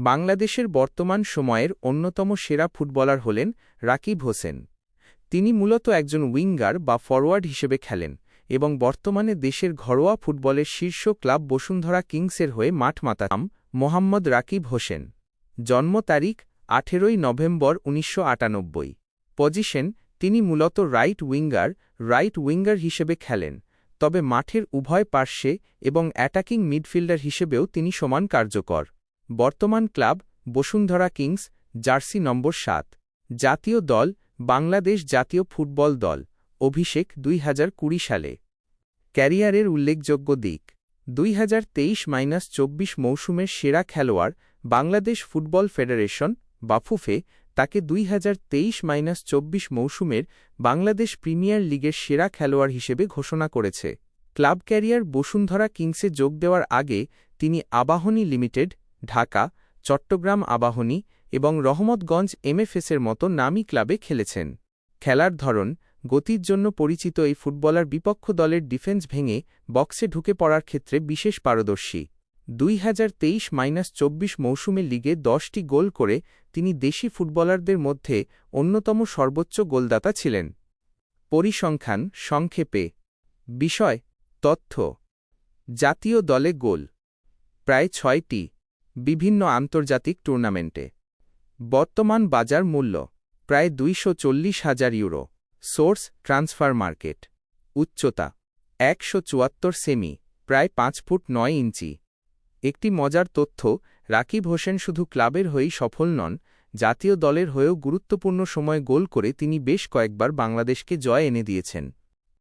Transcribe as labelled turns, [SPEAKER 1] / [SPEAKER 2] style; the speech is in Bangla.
[SPEAKER 1] বাংলাদেশের বর্তমান সময়ের অন্যতম সেরা ফুটবলার হলেন রাকিব হোসেন। তিনি মূলত একজন উইঙ্গার বা ফরোয়ার্ড হিসেবে খেলেন এবং বর্তমানে দেশের ঘরোয়া ফুটবলের শীর্ষ ক্লাব বসুন্ধরা কিংসের হয়ে মাঠ মাতান। মোহাম্মদ রাকিব হোসেন। জন্ম তারিখ 18 নভেম্বর 1998। পজিশন, তিনি মূলত রাইট উইঙ্গার হিসেবে খেলেন, তবে মাঠের উভয় পার্শ্বে এবং অ্যাটাকিং মিডফিল্ডার হিসেবেও তিনি সমান কার্যকর। বর্তমান club Bashundhara Kings, jersey number ৭। জাতীয় দল বাংলাদেশ জাতীয় ফুটবল দল। অভিষেক 2020 সালে। ক্যারিয়ারের উল্লেখযোগ্য দিক: 2023-24 মৌসুমের সেরা খেলোয়াড় বাংলাদেশ ফুটবল ফেডারেশন বাফুফে তাকে 2023-24 মৌসুমের বাংলাদেশ প্রিমিয়ার লিগের সেরা খেলোয়াড় হিসেবে ঘোষণা করেছে। ক্লাব ক্যারিয়ার বসুন্ধরা কিংসে যোগ দেওয়ার আগে তিনি আবাহনী লিমিটেড, ঢাকা, চট্টগ্রাম আবাহনী এবং রহমতগঞ্জ এমএফএসের মতো নামী ক্লাবে খেলেছেন। খেলার ধরন, গতির জন্য পরিচিত এই ফুটবলার বিপক্ষ দলের ডিফেন্স ভেঙে বক্সে ঢুকে পড়ার ক্ষেত্রে বিশেষ পারদর্শী। 2023-24 মৌসুমে লিগে 10টি গোল করে তিনি দেশি ফুটবলারদের মধ্যে অন্যতম সর্বোচ্চ গোলদাতা ছিলেন। পরিসংখ্যান সংক্ষেপে। বিষয়, তথ্য: জাতীয় দলে গোল প্রায় 6টি, বিভিন্ন আন্তর্জাতিক টুর্নামেন্টে। বর্তমান বাজার মূল্য প্রায় 240,000 ইউরো। Source, transfer market. উচ্চতা 174 সেমি, প্রায় 5 ফুট 9 ইঞ্চি। একটি মজার তথ্য: রাকিব হোসেন শুধু ক্লাবের হয়েই সফল নন, জাতীয় দলের হয়েও গুরুত্বপূর্ণ সময়ে গোল করে তিনি বেশ কয়েকবার বাংলাদেশকে জয় এনে দিয়েছেন।